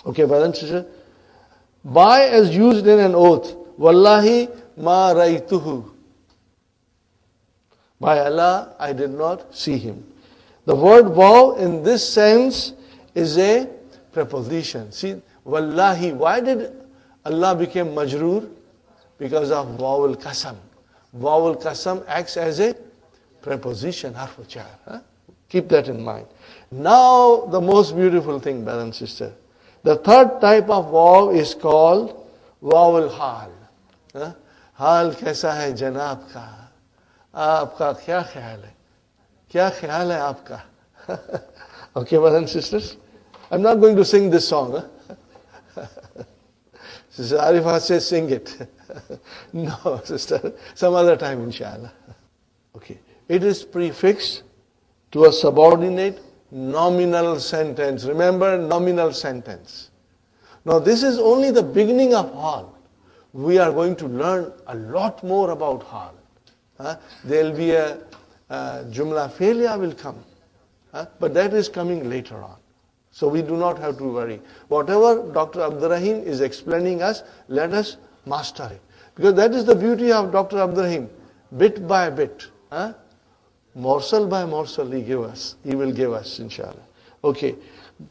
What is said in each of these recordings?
Okay, brother and sister. By as used in an oath. Wallahi ma ra'aytuhu. By Allah, I did not see him. The word wow in this sense is a preposition. See, wallahi, why did Allah become majroor? Because of waw al-qasam. Waw al-qasam acts as a preposition, harf jar. Huh? Keep that in mind. Now, the most beautiful thing, brother and sister. The third type of waw is called waw al-hal. Huh? Hal kaisa hai janab ka? Aapka kya khayal hai? Kya khayal hai aapka? Okay, brothers and sisters? I'm not going to sing this song. Huh? Sister Arifa says, sing it. No, sister, some other time, inshallah. Okay. It is prefixed to a subordinate nominal sentence. Remember, nominal sentence. Now, this is only the beginning of hal. We are going to learn a lot more about hal. There will be a jumla failure will come. But that is coming later on. So we do not have to worry. Whatever Dr. Abdurrahim is explaining us, let us master it. Because that is the beauty of Dr. Abdurrahim. Bit by bit. Morsel by morsel he will give us, inshallah. Okay.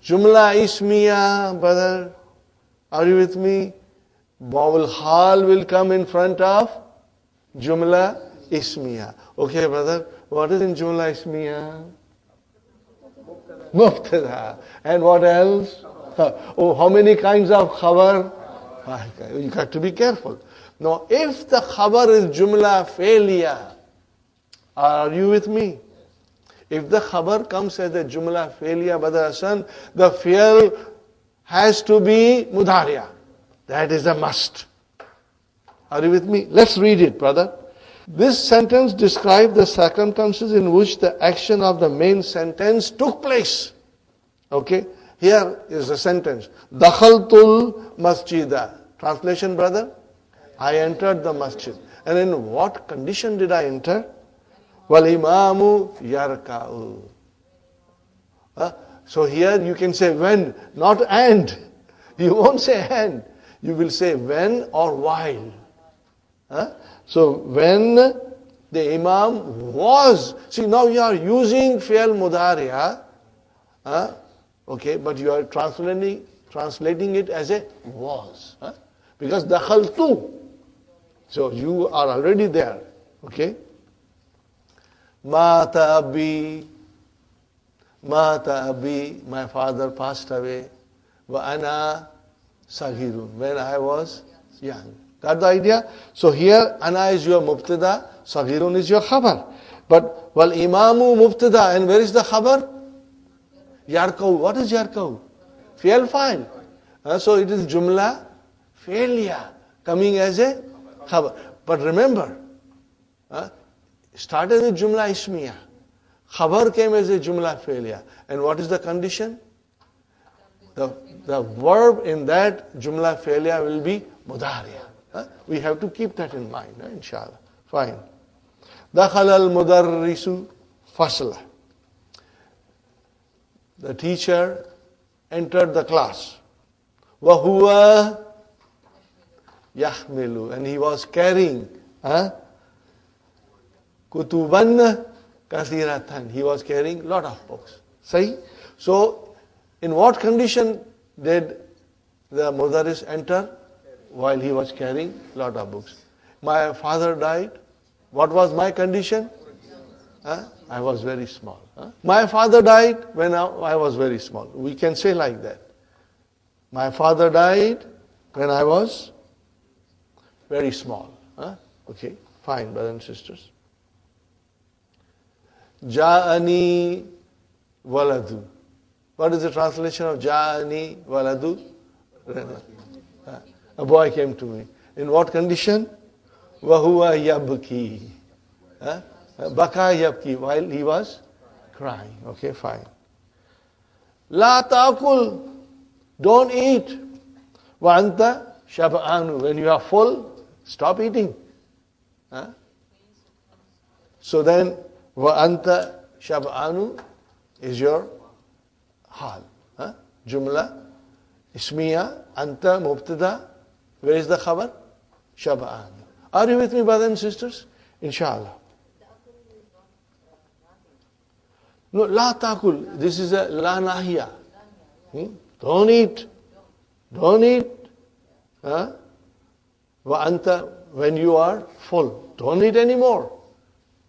Jumla ismiya, brother. Are you with me? Vowel hal will come in front of Jumla ismiya. Okay, brother. What is in Jumla ismiya? Mubtada. And what else? Oh, how many kinds of khabar? You got to be careful. Now, if the khabar is Jumla failure, are you with me? If the khabar comes as a Jumla failure, brother Hassan, the fi'l has to be mudariya. That is a must. Are you with me? Let's read it, brother. This sentence describes the circumstances in which the action of the main sentence took place. Okay? Here is the sentence. Dakhaltul masjida. Translation, brother? I entered the masjid. And in what condition did I enter? Wal imamu yarka'u. So here you can say when, not and. You won't say and. You will say when or while. So when the imam was, see now you are using fi'l mudariya, okay, but you are translating it as a was, because dakhaltu. So you are already there, okay. Mata abi, my father passed away. Wa ana sagirun, when I was young. Got the idea? So here, ana is your mubtada, sagirun is your khabar. But, wal imamu mubtada, and where is the khabar? Yarkau. What is yarkau? Fi'l fa'il. So it is jumla failure, coming as a khabar. But remember, started with jumla ismiya. Khabar came as a jumla failure. And what is the condition? The verb in that jumla failure will be mudariya. We have to keep that in mind, inshallah. Fine. Dakhala al-mudarrisu fasla. The teacher entered the class. Wa huwa yahmilu. And he was carrying kutuban kathiratan. He was carrying lot of books. See? So, in what condition did the mudarris enter? While he was carrying lot of books. My father died. What was my condition? I was very small. My father died when I was very small. We can say like that. My father died when I was very small. Okay, fine, brothers and sisters. Ja'ani waladu. What is the translation of Ja'ani waladu? A boy came to me. In what condition? Wahuwa yabki. Baka yabki, while he was crying. Okay, fine. La ta'kul. Don't eat. Wa anta shab'anu. When you are full, stop eating. So then, wa anta shab'anu is your hal. Jumla Ismiya, anta, mubtada. Where is the khabar? Shab'an. Are you with me, brothers and sisters? Inshallah. No, la takul. This is a la nahiya. Don't eat. Don't eat. Wa anta, when you are full. Don't eat anymore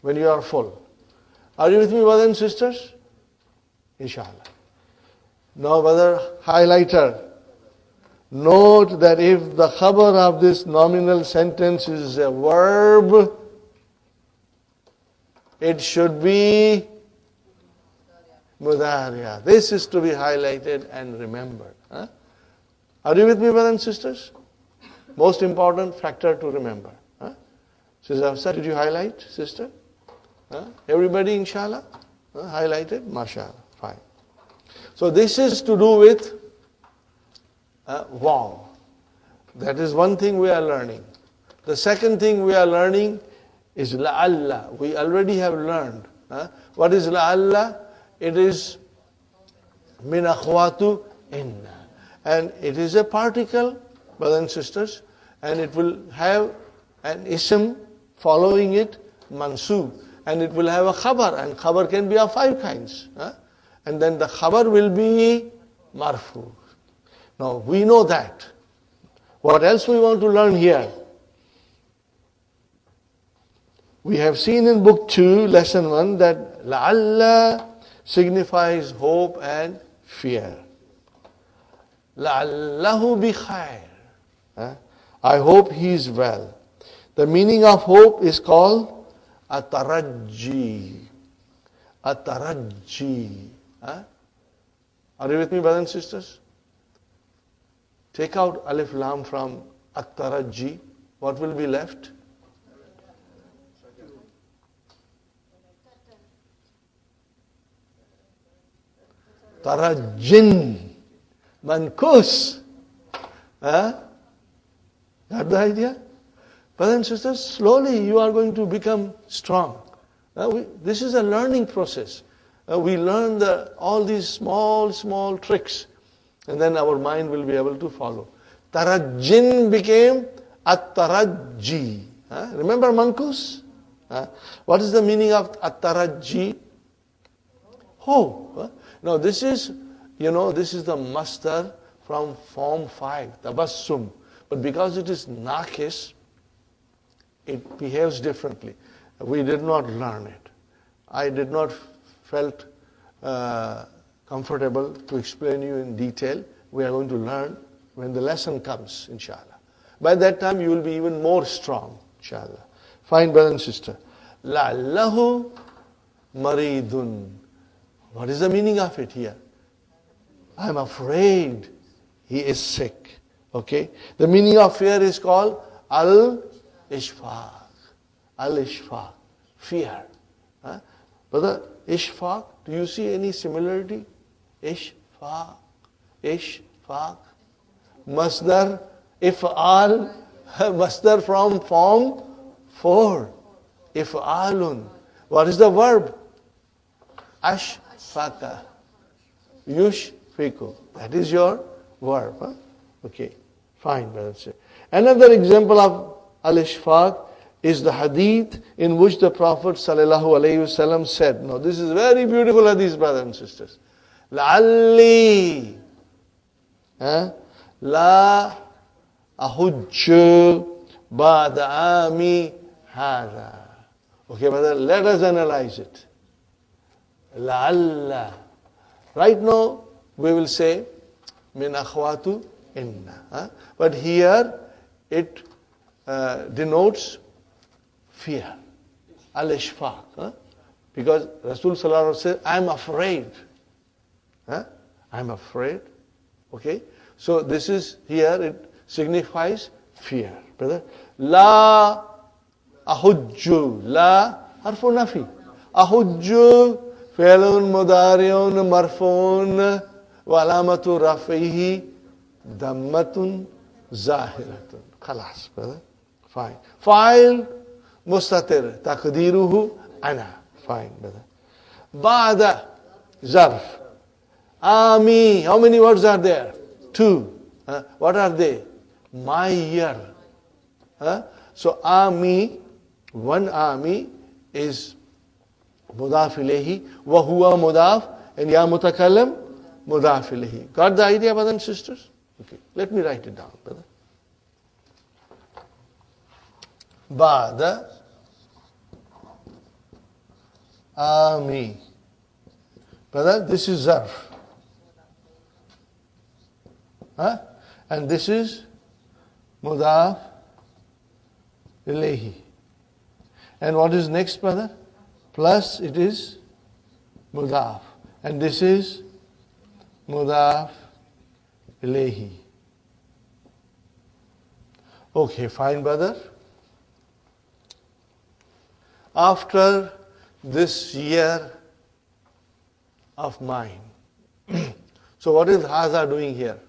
when you are full. Are you with me, brothers and sisters? Inshallah. Now, brother highlighter. Note that if the khabar of this nominal sentence is a verb, it should be mudariya. This is to be highlighted and remembered. Are you with me, brothers and sisters? Most important factor to remember. Sister Hafsa, did you highlight, sister? Everybody, inshallah? Highlighted? MashaAllah. Fine. So this is to do with wow. That is one thing we are learning. The second thing we are learning is la'alla. We already have learned. What is la'alla? It is min akhwatu inna. And it is a particle, brothers and sisters, and it will have an ism following it, mansub. And it will have a khabar, and khabar can be of 5 kinds. And then the khabar will be marfu. Now, we know that. What else we want to learn here? We have seen in book 2, lesson 1, that la'alla signifies hope and fear. La'allahu bi khair. I hope he is well. The meaning of hope is called at-tarajji. At-tarajji. Are you with me, brothers and sisters? Take out alif lam from at-tarajji. What will be left? Tarajjin. Mankus. Got the idea? Brothers and sisters, slowly you are going to become strong. This is a learning process. We learn all these small tricks, and then our mind will be able to follow. Tarajjin became at-tarajji. Remember mankus? What is the meaning of at-tarajji? Hope. Now this is the masdar from form 5, tabassum. But because it is nakis, it behaves differently. We did not learn it. I did not felt comfortable to explain you in detail. We are going to learn when the lesson comes, inshallah. By that time, you will be even more strong, inshallah. Fine, brother and sister. La'allahu maridun. What is the meaning of it here? I'm afraid he is sick. Okay? The meaning of fear is called al-ishfaq. Al-ishfaq. Fear. Brother, ishfaq, do you see any similarity? Ishfaq. Ishfaq. Masdar, if'al. Masdar from form 4. If'alun. What is the verb? Ashfaqa. Yushfiku. That is your verb. Okay. Fine, brother. Another example of al-ishfaq is the hadith in which the Prophet ﷺ said, now this is very beautiful hadith, brothers and sisters. لَعَلِّي لَا أَحُجُّ بَعْدَ عَامِ هَذَا. Okay, brother, let us analyze it. لَعَلَّ. Right now, we will say, min akhwatu inna. But here, it denotes fear. Al-ishfaq. Because Rasul Sallallahu Alaihi Wasallam said, I'm afraid. I'm afraid. Okay? So this is, here it signifies fear. Brother. La ahujju. La harfu nafi. Ahujju fi'lun mudari'un marfu'un wa alamatu rafihi dammatun zahiratun. Khalas, brother. Fine. Fa'il mustatir. Taqdiruhu ana. Fine, brother. Ba'da zarf. Ami. How many words are there? 2. What are they? My year. So army, one army is mudaf ilayhi, wa huwa mudaf, and ya mutakallim mudaf ilayhi. Got the idea, brothers and sisters? Okay, let me write it down, brother. Ba'da army. Brother, this is zarf. And this is mudaf ilayhi. And what is next, brother? Plus it is mudaf. And this is mudaf ilayhi. Okay, fine, brother. After this year of mine. So what is Haza doing here?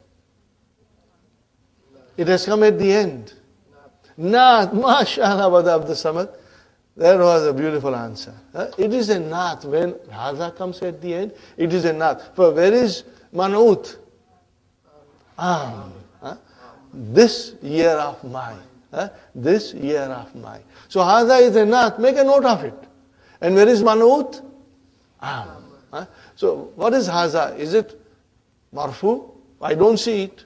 It has come at the end. Naat, mashallah, Brother Abdul Samad. That was a beautiful answer. It is a naat. When Haza comes at the end, it is a naat. For where is Manut? This year of mine. This year of mine. So Haza is a naat. Make a note of it. And where is Manut? So what is Haza? Is it marfu? I don't see it.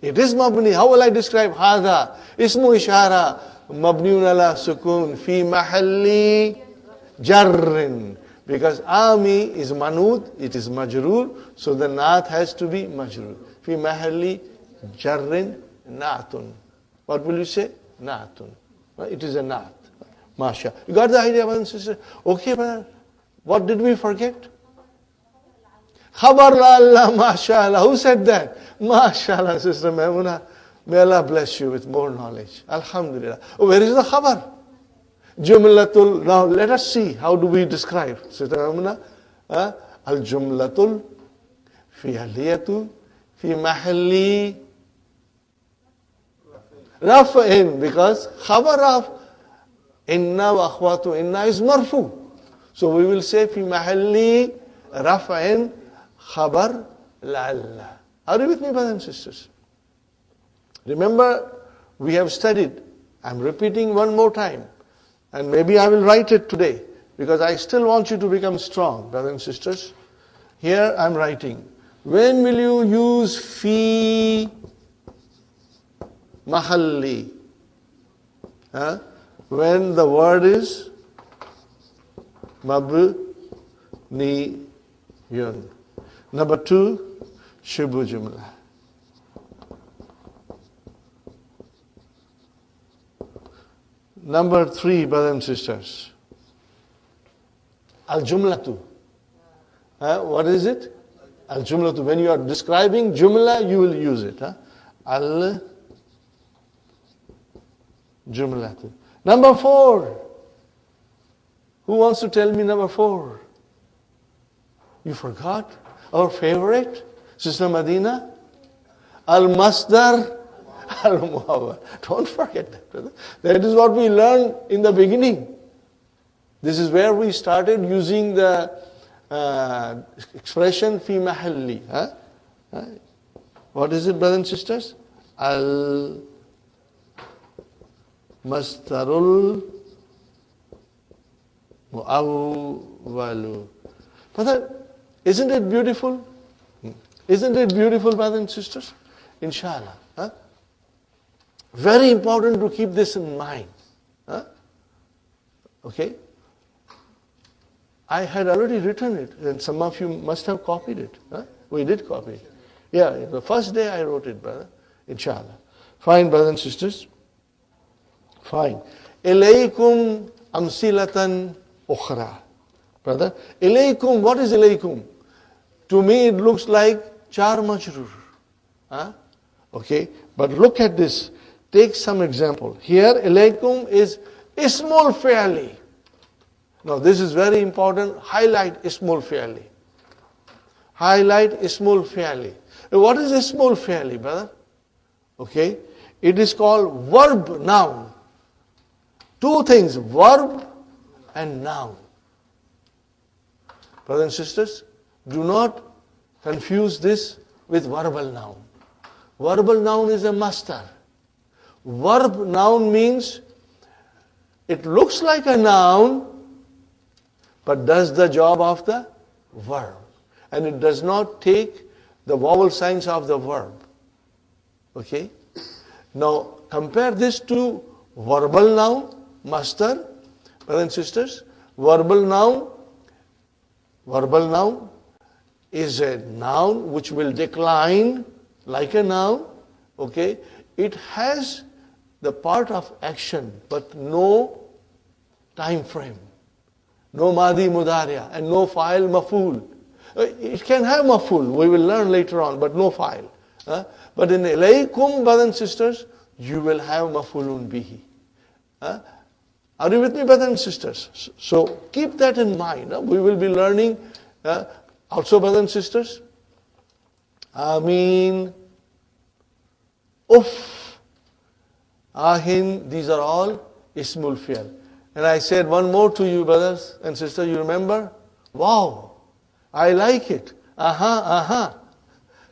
It is mabni. How will I describe Haza? Ismu ishara. Mabniun ala sukun. Fi mahalli jarrin. Because ami is manud. It is majroor. So the naat has to be majroor. Fi mahalli jarrin naatun. What will you say? Naatun. It is a naat. Masha. You got the idea, brothers and sisters? Okay, brother. What did we forget? Khabar la Allah, mashallah. Who said that? Mashallah, Sister Maimuna. May Allah bless you with more knowledge. Alhamdulillah. Oh, where is the khabar? Jumlatul. Now let us see. How do we describe? Sister Maimuna. Al jumlatul fi'liyatu fi mahalli raf'in. Because khabar of inna wa akhwatu inna is marfu. So we will say fi mahalli raf'in khabar la'alla. Are you with me, brothers and sisters? Remember, we have studied. I'm repeating one more time. And maybe I will write it today. Because I still want you to become strong, brothers and sisters. Here I'm writing. When will you use fi mahalli? When the word is mabniyun. Number 2, Shibu Jumla. Number 3, brothers and sisters. Al Jumlatu. What is it? Al Jumlatu. When you are describing Jumla, you will use it. Al Jumlatu. Number 4. Who wants to tell me number 4? You forgot? Our favorite? Sister Madina? Al-Masdar, Al-Muawwal. Don't forget that, brother. That is what we learned in the beginning. This is where we started using the expression fi mahalli. What is it, brothers and sisters? Al-Masdarul Muawwalu. Brother, isn't it beautiful? Isn't it beautiful, brothers and sisters? Inshallah. Very important to keep this in mind. Okay? I had already written it, and some of you must have copied it. We did copy it. Yeah, the first day I wrote it, brother. Inshallah. Fine, brothers and sisters. Fine. Ilaykum amsilatan ukhra. Brother, ilaykum, what is ilaykum? To me it looks like char majrur. Okay, but look at this. Take some example. Here, ilaykum is ismul fi'li. Now this is very important. Highlight ismul fi'li. Highlight ismul fi'li. What is ismul fi'li, brother? Okay, it is called verb noun. Two things, verb and noun. Brothers and sisters, do not confuse this with verbal noun. Verbal noun is a master. Verb noun means it looks like a noun, but does the job of the verb. And it does not take the vowel signs of the verb. Okay? Now, compare this to verbal noun, master, brothers and sisters. Verbal noun is a noun which will decline like a noun. Okay? It has the part of action, but no time frame. No madi mudariya and no fa'il maf'ul. It can have maf'ul, we will learn later on, but no fa'il. But in ilaykum, brothers and sisters, you will have maf'ulun bihi. Are you with me, brothers and sisters? So keep that in mind. We will be learning also, brothers and sisters. Ameen, uff, ahin, these are all ismul fi'l. And I said one more to you, brothers and sisters, you remember? Wow, I like it. Aha.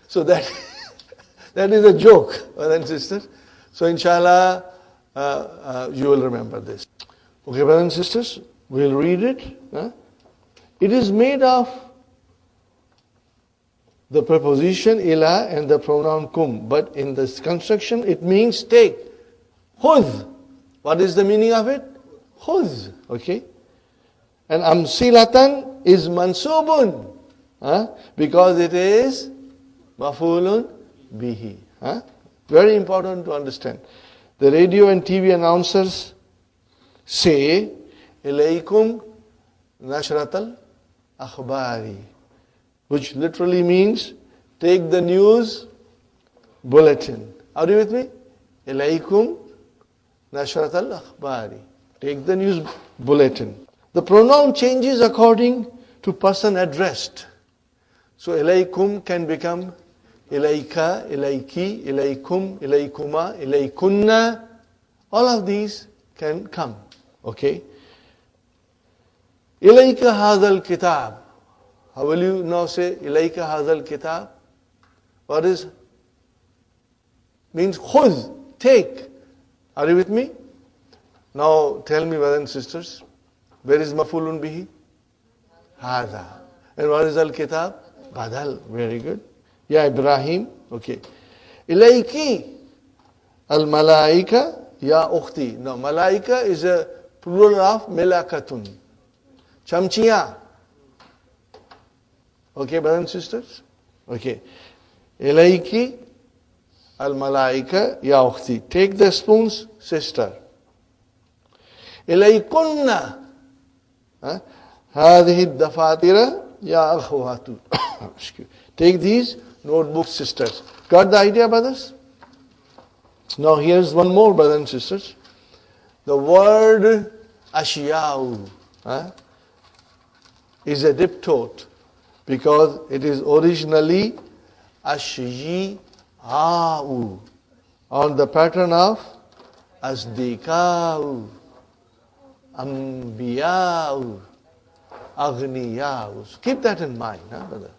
So that is a joke, brothers and sisters. So inshallah, you will remember this. Okay, brothers and sisters, we'll read it. It is made of the preposition ila and the pronoun kum. But in this construction, it means take. Khudh. What is the meaning of it? Khudh. Okay. And amsilatan is mansubun. Because it is maf'ulun bihi. Very important to understand. The radio and TV announcers say, ilaykum nashratal akhbari, which literally means take the news bulletin. Are you with me? Ilaykum nashratal akhbari. Take the news bulletin. The pronoun changes according to person addressed. So ilaykum can become ilayka, ilayki, ilaykum, ilaykuma, ilaykunna. All of these can come. Okay? Ilayka hadal kitab. How will you now say ilayka hadal kitab? What is? Means khudh, take. Are you with me? Now tell me, brothers and sisters, where is maf'ulun bihi? Hada. And what is al-kitab? Badal. Very good. Ya Ibrahim. Okay. Ilayki al-malaika ya ukhti. Now malaika is a plural of melakatun. Chamchiya. Okay, brothers and sisters? Okay. Ilayki al-malaika ya ukhti. Take the spoons, sister. Ilaykunna هذه الدفاتر يا أخوات. Take these notebooks, sisters. Got the idea, brothers? Now here's one more, brothers and sisters. The word ashiyau is a diptote because it is originally ashiyau on the pattern of asdikau, ambiyau, aghniyau. Keep that in mind, brother.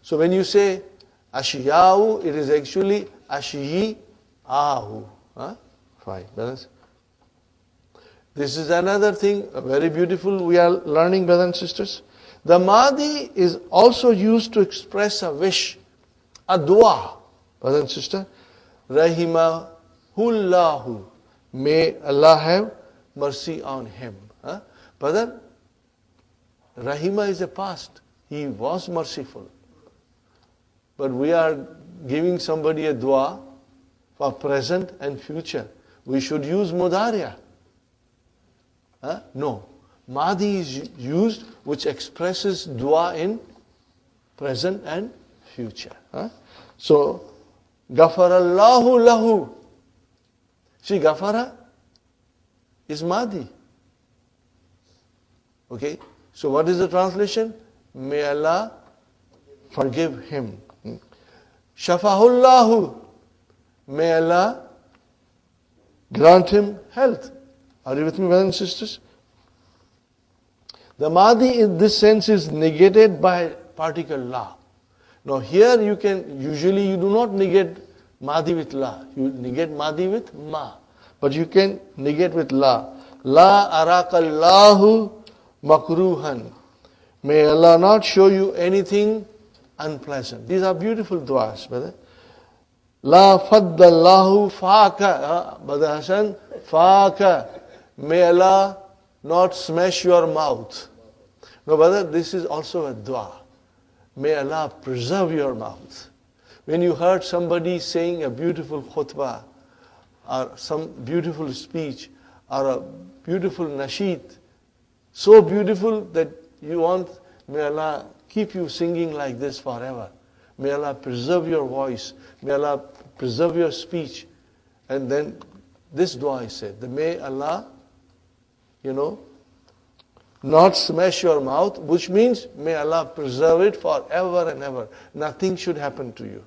So when you say ashiyau, it is actually ashiyahu. Fine, brothers. This is another thing, very beautiful we are learning, brothers and sisters. The Madi is also used to express a wish, a dua, brothers and sisters. Rahimahullahu. May Allah have mercy on him. Brother, Rahima is a past. He was merciful. But we are giving somebody a dua for present and future. We should use mudariya. No. Madi is used which expresses dua in present and future. So, Ghafarallahu lahu. See, Ghafara is Madi. Okay? So what is the translation? May Allah forgive him. Shafahullahu. May Allah grant him health. Are you with me, brothers and sisters? The Madi in this sense is negated by particle la. Now here usually you do not negate Madi with La. You negate Madi with Ma. But you can negate with La. La arakallahu makruhan. May Allah not show you anything unpleasant. These are beautiful du'as, brother. La faddallahu faka. Brother Hassan, faka. May Allah not smash your mouth. No, brother, this is also a dua. May Allah preserve your mouth. When you heard somebody saying a beautiful khutbah, or some beautiful speech, or a beautiful nasheed, so beautiful that you want, may Allah keep you singing like this forever. May Allah preserve your voice. May Allah preserve your speech. And then this dua is said, that may Allah, not smash your mouth, which means may Allah preserve it forever and ever. Nothing should happen to you.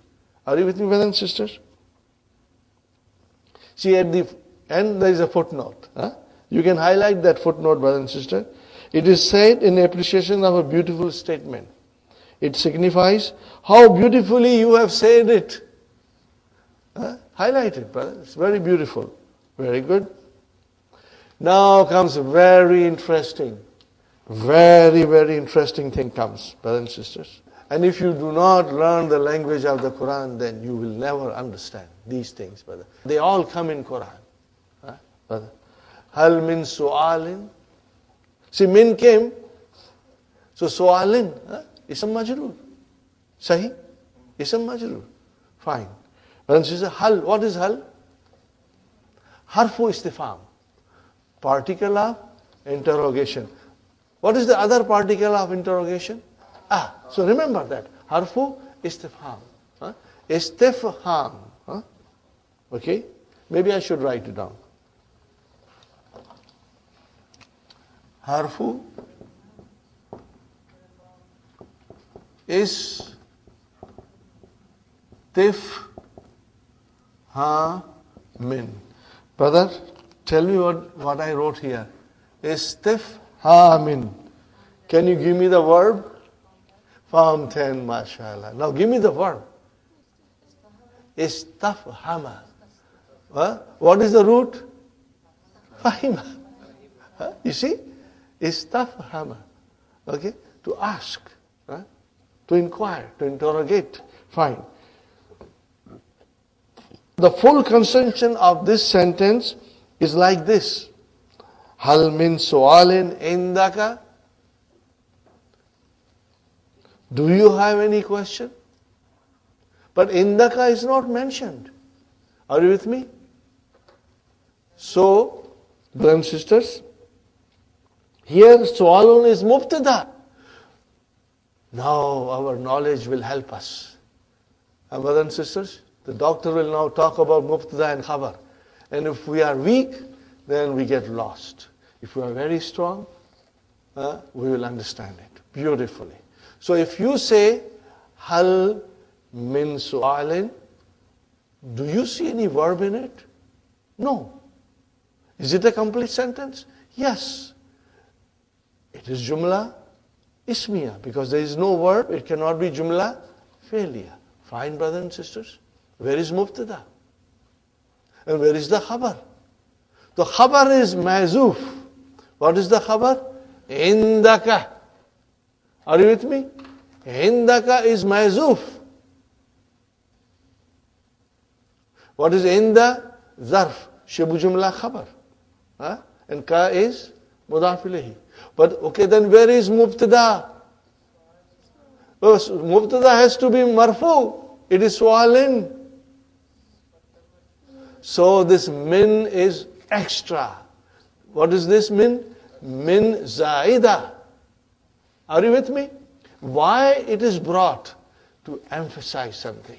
Are you with me, brothers and sisters? See, at the end there is a footnote. You can highlight that footnote, brothers and sisters. It is said in appreciation of a beautiful statement. It signifies how beautifully you have said it. Highlight it, brother. It's very beautiful. Very good. Now comes very interesting. Very, very interesting thing comes, brothers and sisters. And if you do not learn the language of the Quran, then you will never understand these things, brother. They all come in Quran. Brother. Hal min su'alin. See, min came. So su'alin, ism majroor. Sahi? Ism majroor. Fine. Brothers and sisters, hal, what is hal? Harfu istifham. Particle of interrogation. What is the other particle of interrogation? So remember that. Harfu istifham. Istifham. Okay? Maybe I should write it down. Harfu istifhamin. Brother, tell me what I wrote here. Istifhamin. Can you give me the verb? Form 10, mashallah. Now give me the verb. Istafhama. What is the root? Fahima. You see? Istafhama. Okay? To ask. To inquire. To interrogate. Fine. The full construction of this sentence is like this. Hal min su'alin indaka? Do you have any question? But indaka is not mentioned. Are you with me? So, brothers and sisters, here su'alun is mubtada. Now our knowledge will help us. And brothers and sisters, the doctor will now talk about mubtada and khabar. And if we are weak, then we get lost. If we are very strong, we will understand it beautifully. So if you say, hal min su'alin, do you see any verb in it? No. Is it a complete sentence? Yes. It is jumla ismiya. Because there is no verb, it cannot be jumla failure. Fine, brothers and sisters. Where is mubtada? And where is the khabar? The khabar is mazuf. What is the khabar? Indaka. Are you with me? Indaka is mazuf. What is inda? Zarf. Shibu jumla khabar. And ka is mudaf ilayhi. But okay, then where is mubtada? Mubtada has to be marfu. It is su'alin. So this min is extra. What is this min? Min zaida. Are you with me? Why it is brought? To emphasize something.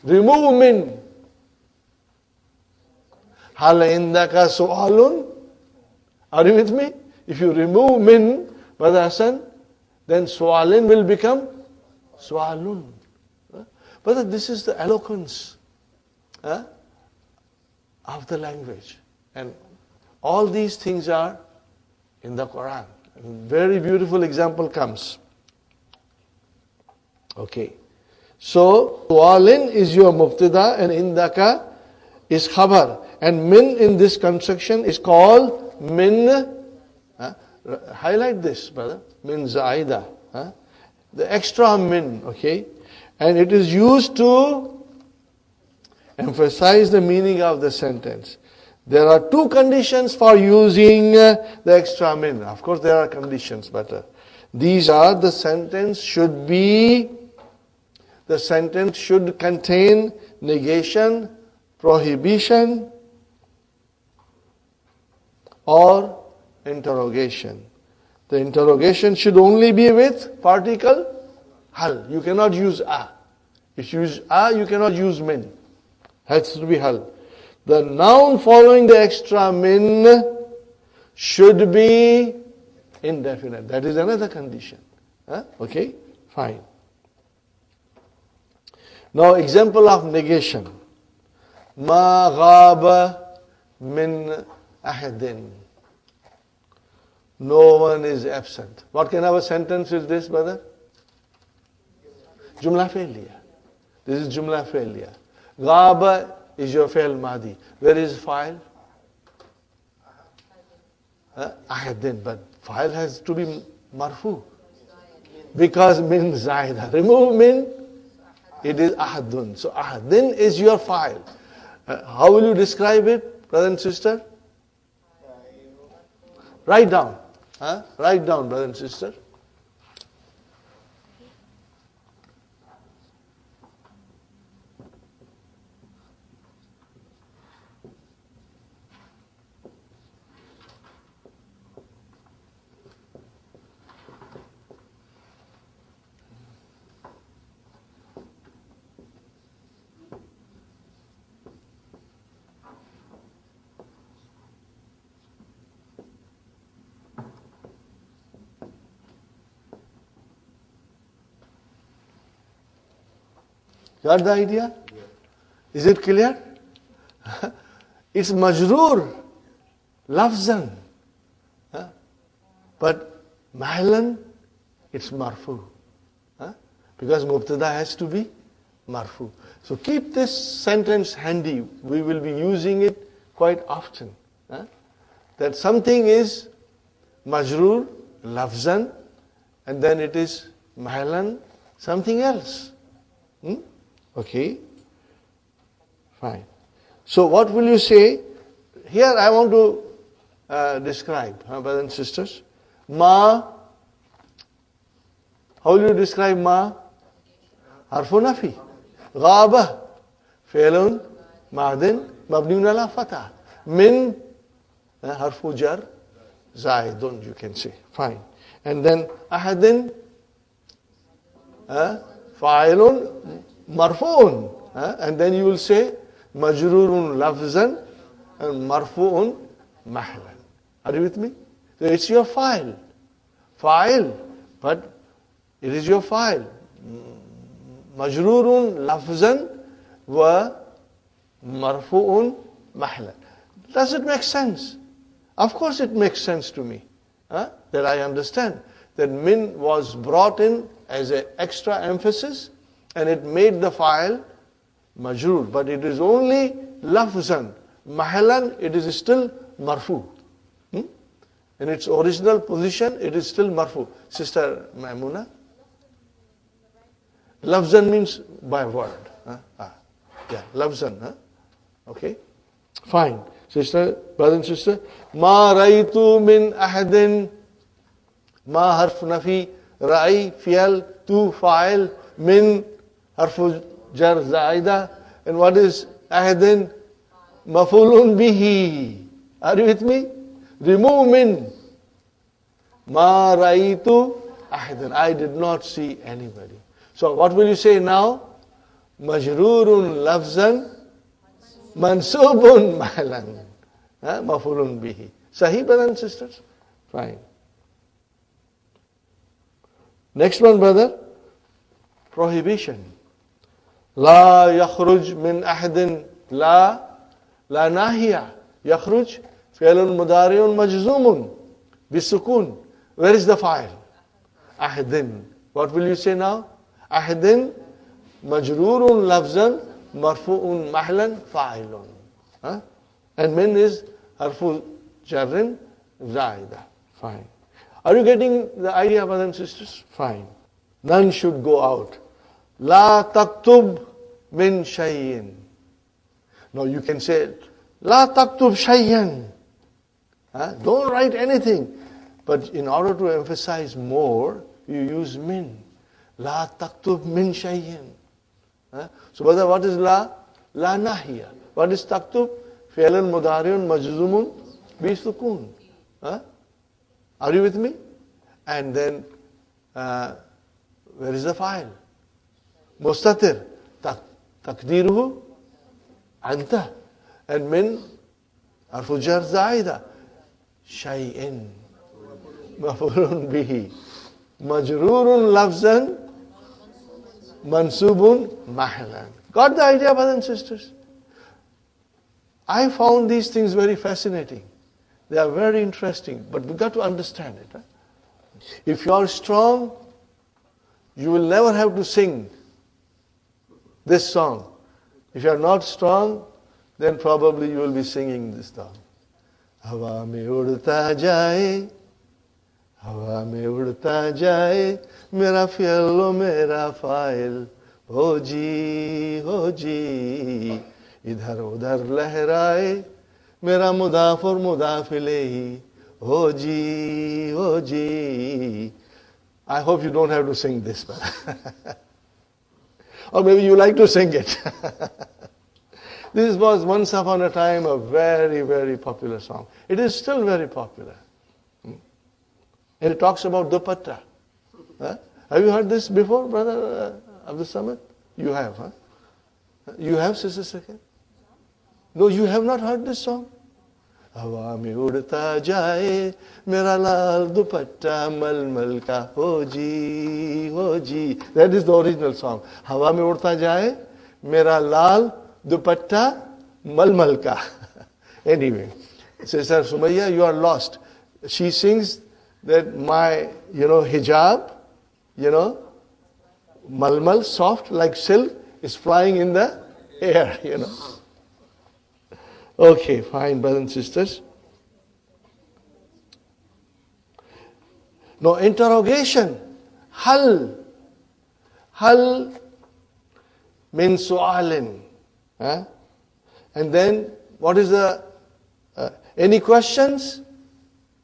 Remove min. Hal indaka su'alun. Are you with me? If you remove min, Brother Hassan, then su'alin will become su'alun. Brother, this is the eloquence of the language. And all these things are in the Quran. A very beautiful example comes. Okay. So, walin is your mubtada and indaka is khabar. And min in this construction is called min. Highlight this, brother. Min zaida. The extra min, okay? And it is used to emphasize the meaning of the sentence. There are two conditions for using the extra min. Of course, there are conditions, but these are the sentence should contain negation, prohibition, or interrogation. The interrogation should only be with particle hal. You cannot use a. If you use a, you cannot use min. Has to be hal. The noun following the extra min should be indefinite. That is another condition. Okay? Fine. Now, example of negation. Ma ghaba min ahadin. No one is absent. What kind of a sentence is this, brother? Jumla failure. This is jumla failure. Ghaba is your fail madi. Where is file? Ahadin. But file has to be marfu. Because min zaida. Remove min, it is ahadun. So ahadin is your file. How will you describe it, brother and sister? Write down. Write down, brother and sister. Got the idea? Is it clear? It's majroor, lafzan. But mahlan, it's marfu. Because mubtada has to be marfu. So keep this sentence handy. We will be using it quite often. That something is majroor, lafzan, and then it is mahlan, something else. Okay, fine. So what will you say? Here I want to describe, brothers and sisters. Ma, how will you describe ma? Harfu nafi. Ghaba, fi'lun, ma'din, mabniun ala fatah. Min, harfu jar, zaidun, you can say. Fine. And then ahadin, fa'ilun, marfu'un, and then you will say majrurun lafzan and marfu'un mahlan. Are you with me? So it's your file, but it is your file. Majrurun lafzan wa marfu'un mahlan. Does it make sense? Of course it makes sense to me. That I understand that min was brought in as an extra emphasis, and it made the file majroor, but it is only lafzan. Mahalan, it is still marfu. In its original position, it is still marfu. Sister Maimuna? Lafzan means by word. Yeah, lafzan. Okay, fine. Sister, brother and sister. Ma raitu min ahadin. Ma harf nafi. Ra'i, fi'al, tu, fa'il, min, harfu jar zaida, and what is ahadin? Mafulun bihi. Are you with me? Remove min. Ma raitu ahadin. I did not see anybody. So what will you say now? Majrurun lafzan, mansubun mahlan. Mafulun bihi. Sahih, brothers and sisters? Fine. Next one, brother. Prohibition. La yakhruj min ahadin. La nahiya. Yakhruj fi'lun mudari'un majzumun bisukun. Where is the file? Ahadin. What will you say now? ahdin majrurun lafzan marfu'un mahlan fa'ilun. Huh? And min is harfu jarrin zaida. Fine. Are you getting the idea, brothers and sisters? Fine. None should go out. La taktub min shayyin. Now you can say, La taktub shayyan. Don't write anything. But in order to emphasize more, you use min. La taktub min shayyin. So brother, what is la? La nahiya. What is taktub? Fi'lun mudari'un majzumun bi sukun. Are you with me? And then, where is the file? Mustatir. Takdiruhu anta. And min harfu jar zaida. Shay'in. Maf'ulun bihi. Majrurun lafzan. Mansubun mahlan. Got the idea, brothers and sisters? I found these things very fascinating. They are very interesting, but we've got to understand it. If you are strong, you will never have to sing this song. If you are not strong, then probably you will be singing this song. Hawa mein udta jaye, hawa mein udta jaye, mera fi'l o mera fa'il, ho ji, idhar udhar lehraye, mera mudaf aur mudaf ilayhi, ho ji. I hope you don't have to sing this, or maybe you like to sing it. This was once upon a time a very, very popular song. It is still very popular. And it talks about dupatta. Have you heard this before, brother Abdul Samad? You have, huh? You have, Sister Sakir? No, you have not heard this song? हवा में उड़ता जाए मेरा लाल दुपट्टा मलमल का हो जी. That is the original song. हवा में उड़ता जाए मेरा लाल दुपट्टा मलमल का. Anyway, Sister Sumayya, you are lost. She sings that my, hijab, malmal, soft like silk, is flying in the air, Okay, fine, brothers and sisters. Now, interrogation. Hal min su'alin. And then, what is the, any questions?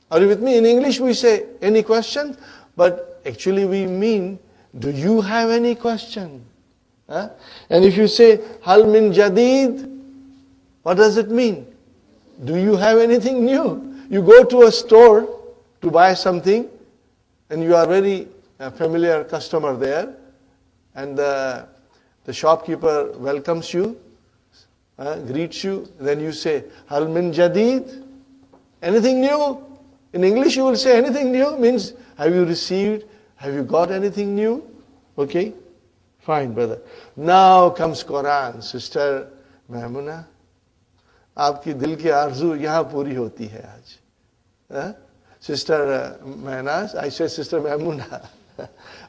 Are you with me? In English we say, any questions? But actually we mean, do you have any question? And if you say, hal min jadid, what does it mean? Do you have anything new? You go to a store to buy something, and you are very familiar customer there, and the shopkeeper welcomes you, greets you, then you say, hal min jadid? Anything new? In English you will say anything new, means have you received, have you got anything new? Okay? Fine, brother. Now comes Quran. Sister Maimuna, आपकी दिल की आरज़ू यहाँ पूरी होती है आज. Sister Manas, I say Sister Maimuna.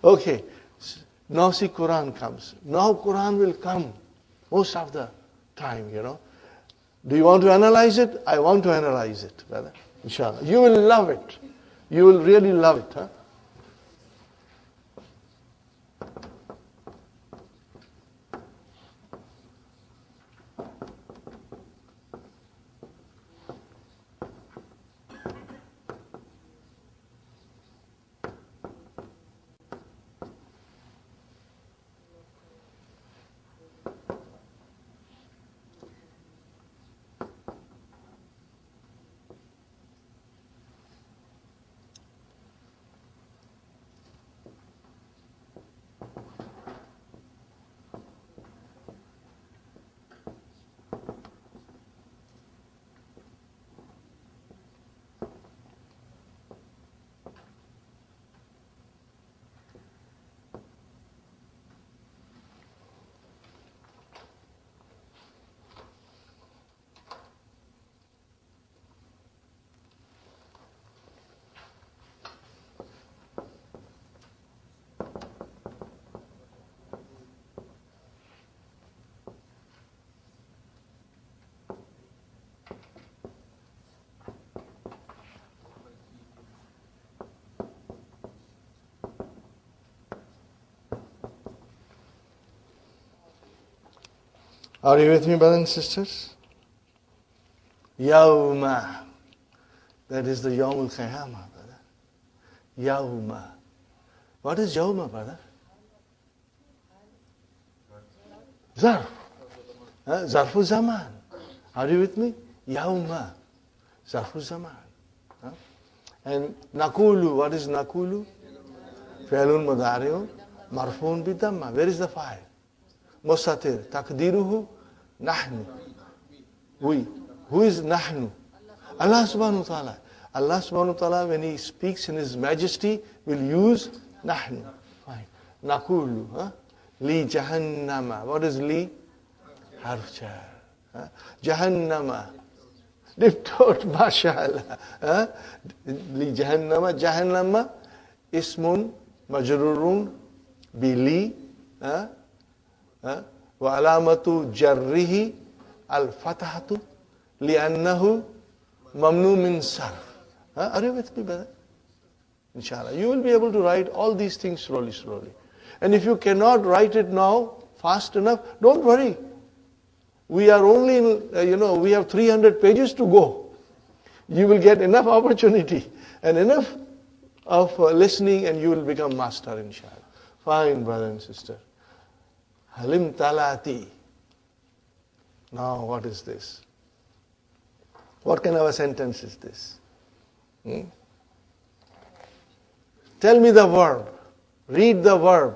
Okay, now see Quran comes. Now Quran will come most of the time, Do you want to analyze it? I want to analyze it, brother. Inshallah. You will love it. You will really love it. Are you with me, brothers and sisters? Yawma. That is the Yawmul Qiyamah, brother. Yawma. What is Yawma, brother? Zarf. Zarfu Zaman. Are you with me? Yawma. Zarfu Zaman. And Nakulu. What is Nakulu? Fi'lun Mudari'un. Marfuun bidamma. Where is the file? Mustatir. Takdiruhu. Nahnu. We. Who is Nahnu? Allah subhanahu wa ta'ala. Allah subhanahu wa ta'ala, when He speaks in His majesty, will use Nahnu. Fine. Nakulu. Li Jahannama. What is Li? Harfjar. Jahannama. Diptot, mashallah. Li Jahannama. Jahannama. Ismun majrurun. Bili. Wa alamatu jarrihi. Al-fatahatu. لأنه ممنوع من صرف. Are you with me, brother? Inshallah. You will be able to write all these things slowly. And if you cannot write it now fast enough, don't worry. We are only in, we have 300 pages to go. You will get enough opportunity and enough of listening and you will become master, inshallah. Fine, brother and sister. Halim talati. Now what is this? What kind of a sentence is this? Tell me the verb. Read the verb.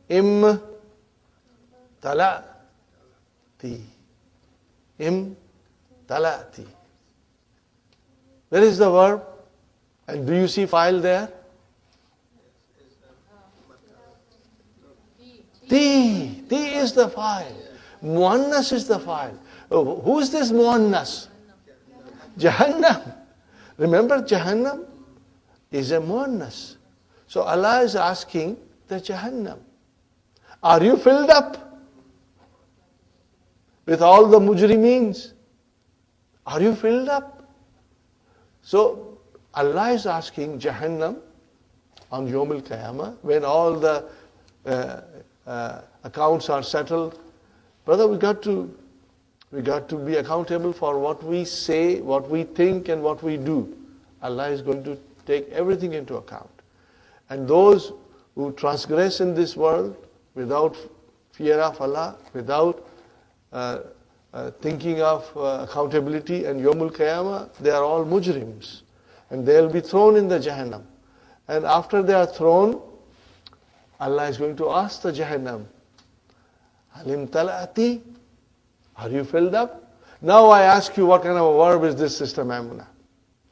Im talati. Im talati. Where is the verb? And do you see file there? Ti. Ti is the file. Muannas is the file. Oh, who is this Muannas? Jahannam. Remember, Jahannam is a Muannas. So Allah is asking the Jahannam, are you filled up with all the mujrimeens? Are you filled up? So Allah is asking Jahannam on Yawm al-Qiyamah, when all the accounts are settled. Brother, we got to be accountable for what we say, what we think, and what we do. Allah is going to take everything into account. And those who transgress in this world without fear of Allah, without thinking of accountability and Yawmul Qiyamah, they are all mujrims. And they'll be thrown in the Jahannam. And after they are thrown, Allah is going to ask the Jahannam, Halim talati? Are you filled up? Now I ask you, what kind of a verb is this, Sister Maimuna?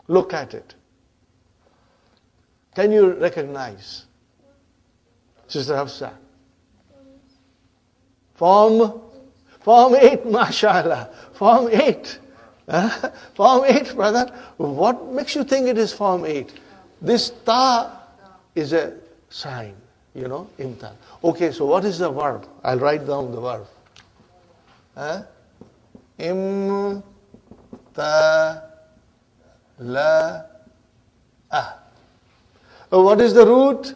Look at it. Can you recognize? Sister Hafsa. Form 8, mashallah. Form 8. Form 8, brother. What makes you think it is Form 8? This ta is a sign, imta. Okay, so what is the verb? I'll write down the verb. Im ta la ah. What is the root?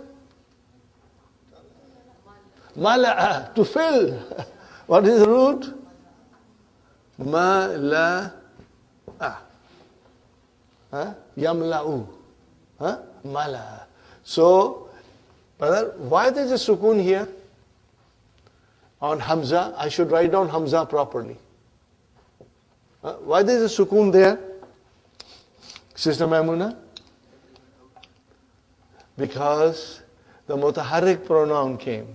Mala'a, to fill. What is the root? Mala'a. Yamla'u. Mala'a. So, brother, why there is a sukoon here? On Hamza, I should write down Hamza properly. Why there is a sukoon there? Sister Maimuna? Because the mutaharrik pronoun came.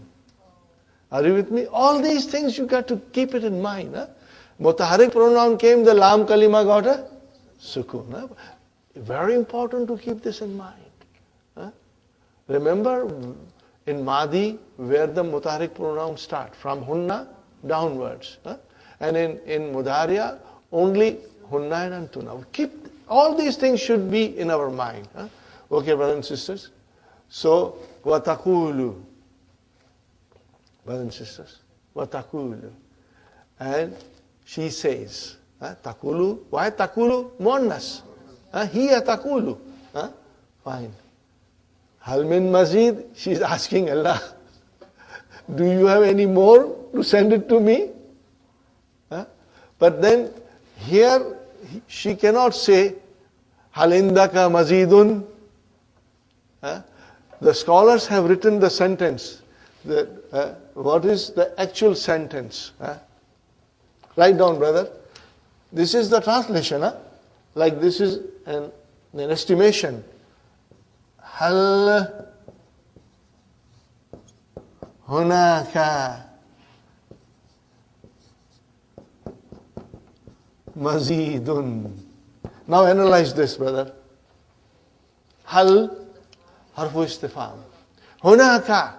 Are you with me? All these things you got to keep it in mind. Mutaharrik pronoun came, the lam kalima got a sukoon. Very important to keep this in mind. Remember in Madi where the mutaharrik pronoun start, from hunna downwards. And in Mudariya only hunna and antuna. Keep all these things should be in our mind. Okay, brothers and sisters. So, watakulu. Brothers and sisters. Watakulu. And she says, takulu. Why takulu? Muannas. Hiya takulu. Fine. Hal min mazid? She's asking Allah. Do you have any more to send it to me? But then here she cannot say halindaka mazidun. The scholars have written the sentence. What is the actual sentence? Write down, brother. This is the translation. Like this is an estimation. Hal hunaka mazidun. Now analyze this, brother. Hal harfu istifham. Hunaka.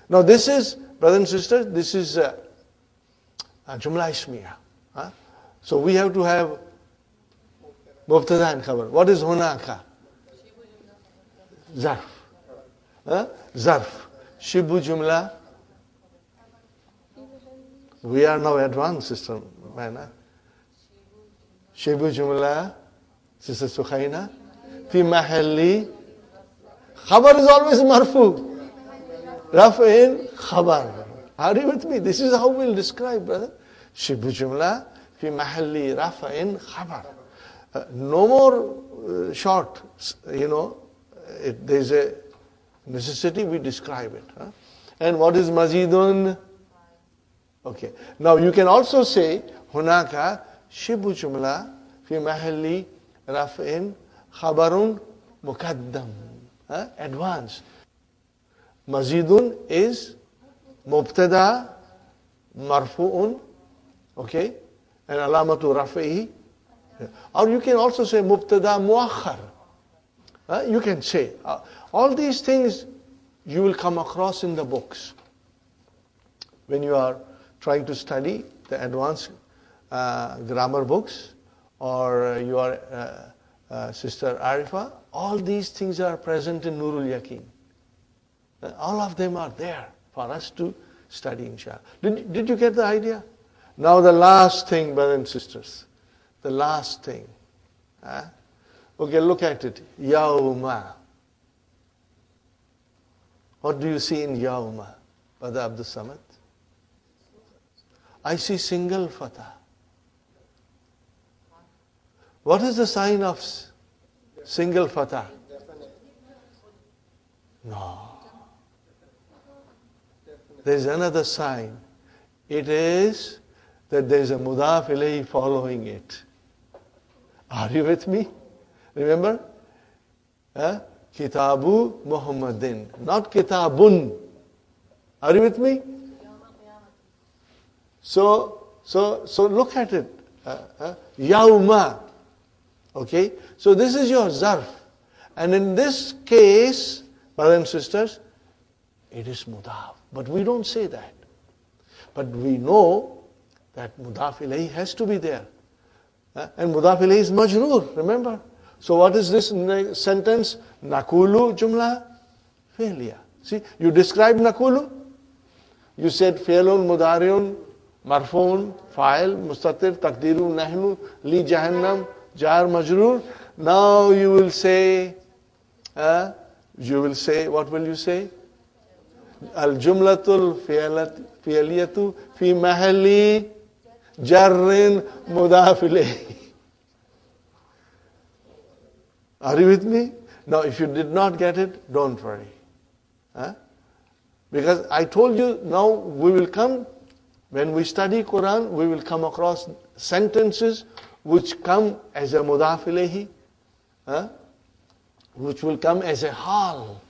Now this is, brothers and sisters, this is jumla ismiya. So we have to have mubtada and khabar. What is hunaka? Zarf. Zarf. Shibu jumla. We are now advanced, sister Maina. Shibu jumla, sister Sukhaina. Fi mahalli. Khabar is always marfu. Raf'in khabar. Are you with me? This is how we'll describe, brother. Shibu jumla fi mahalli raf'in khabar. No more short, there's a necessity, we describe it. And what is mazidun? Okay. Now you can also say hunaka shibu jumla fi mahalli raf'in khabarun mukaddam. Advance. Mazidun is mubtada marfu'un, okay, and alamatu raf'ihi. Or you can also say mubtada muakhar. You can say all these things you will come across in the books when you are trying to study the advanced grammar books, or your sister Arifa. All these things are present in Nurul Yaqeen. All of them are there for us to study, inshallah. Did you get the idea? Now the last thing, brothers and sisters. The last thing. Okay, look at it. Yawma. What do you see in Yawma, Brother Abdul Samad? I see single fatah. What is the sign of single fatah? No. There is another sign. It is that there is a mudaf ilayhi following it. Are you with me? Remember? Kitabu Muhammadin, not kitabun. Are you with me? So look at it. Yawma. Okay? So this is your zarf. And in this case, brothers and sisters, it is mudaf. But we don't say that. But we know that mudaf ilayhi has to be there. And mudaf ilayhi is majroor, remember? So what is this sentence? Nakulu jumla fi'liya. See, you described nakulu. You said fi'lun mudariun marfuun fa'il mustatir taqdiru nahnu li jahannam jar majroor. Now you will say, what will you say? Al jumlatul fi'liyatu fi mahalli jarrin mudaf ilayhi. Are you with me? Now, if you did not get it, don't worry. Because I told you, now we will come, when we study Quran, we will come across sentences which come as a mudaf ilayhi, which will come as a hal.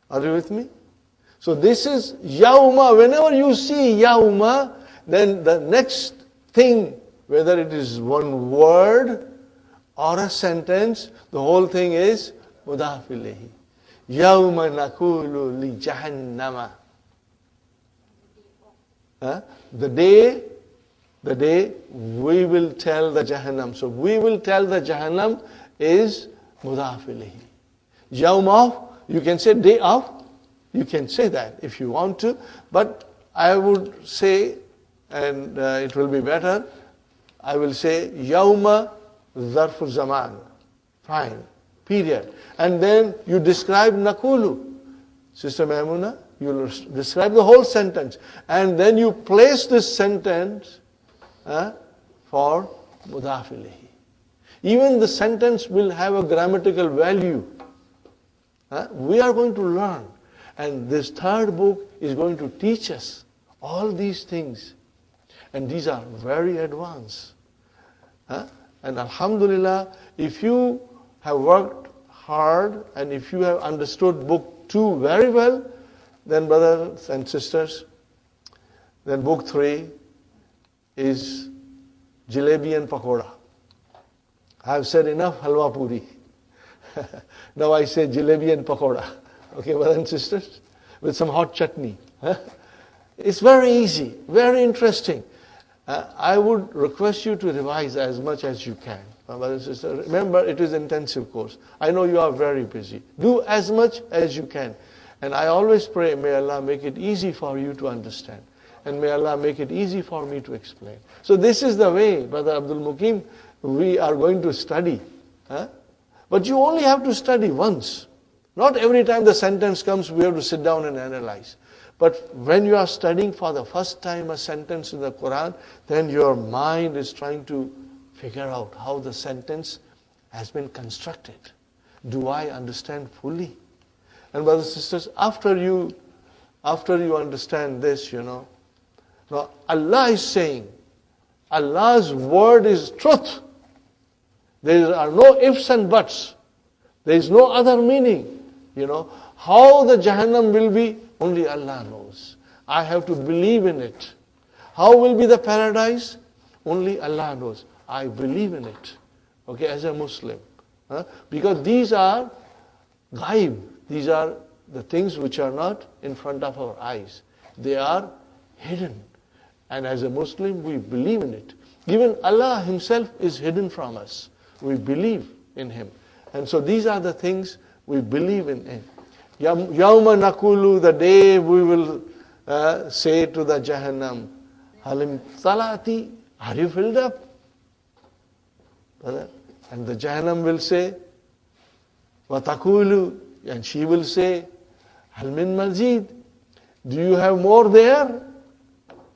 Are you with me? So this is yawma. Whenever you see yawma, then the next thing, whether it is one word or a sentence, the whole thing is mudaf ilayhi. Yawma nakulu li jahannama. The day we will tell the Jahannam. So we will tell the Jahannam is mudaf ilayhi. Yawm of, you can say day of, you can say that if you want to, but I would say, and it will be better, I will say yawma zarfu zaman. Fine. Period. And then you describe nakulu. Sister Maimuna, You'll describe the whole sentence. And then you place this sentence for mudaf ilayhi. Even the sentence will have a grammatical value. We are going to learn. And this third book is going to teach us all these things. And these are very advanced. And alhamdulillah, if you have worked hard and if you have understood book 2 very well, then brothers and sisters, then book 3 is jalebi and pakoda. I have said enough halwa puri. Now I say jalebi and pakoda. Okay, brothers and sisters, with some hot chutney. It's very easy, very interesting. I would request you to revise as much as you can. My brothers and sisters, remember it is intensive course. I know you are very busy. Do as much as you can. And I always pray, may Allah make it easy for you to understand. And may Allah make it easy for me to explain. So this is the way, Brother Abdul Mukim, we are going to study. But you only have to study once. Not every time the sentence comes, we have to sit down and analyze. But when you are studying for the first time a sentence in the Quran, then your mind is trying to figure out how the sentence has been constructed. Do I understand fully? And brothers and sisters, after you understand this, now Allah is saying, Allah's word is truth. There are no ifs and buts. There is no other meaning. How the Jahannam will be, only Allah knows. I have to believe in it. How will be the paradise? Only Allah knows. I believe in it. Okay, as a Muslim. Because these are ghaib. These are the things which are not in front of our eyes. They are hidden. And as a Muslim, we believe in it. Even Allah Himself is hidden from us. We believe in Him. And so these are the things we believe in. Yawma nakulu, the day we will say to the Jahannam, Halim talati, are you filled up? And the Jahannam will say, Watakulu, and she will say, Hal min mazid, do you have more there?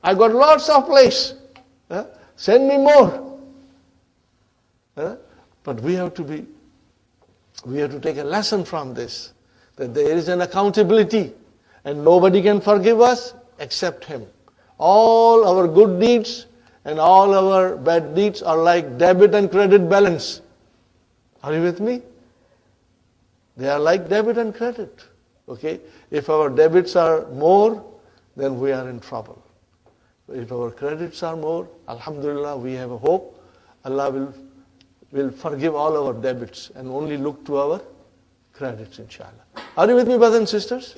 I got lots of place. Send me more. But we have to take a lesson from this, that there is an accountability and nobody can forgive us except Him. All our good deeds and all our bad deeds are like debit and credit balance. Are you with me? They are like debit and credit. Okay? If our debits are more, then we are in trouble. If our credits are more, alhamdulillah, we have a hope. Allah will forgive all our debits and only look to our credits, inshallah. Are you with me, brothers and sisters?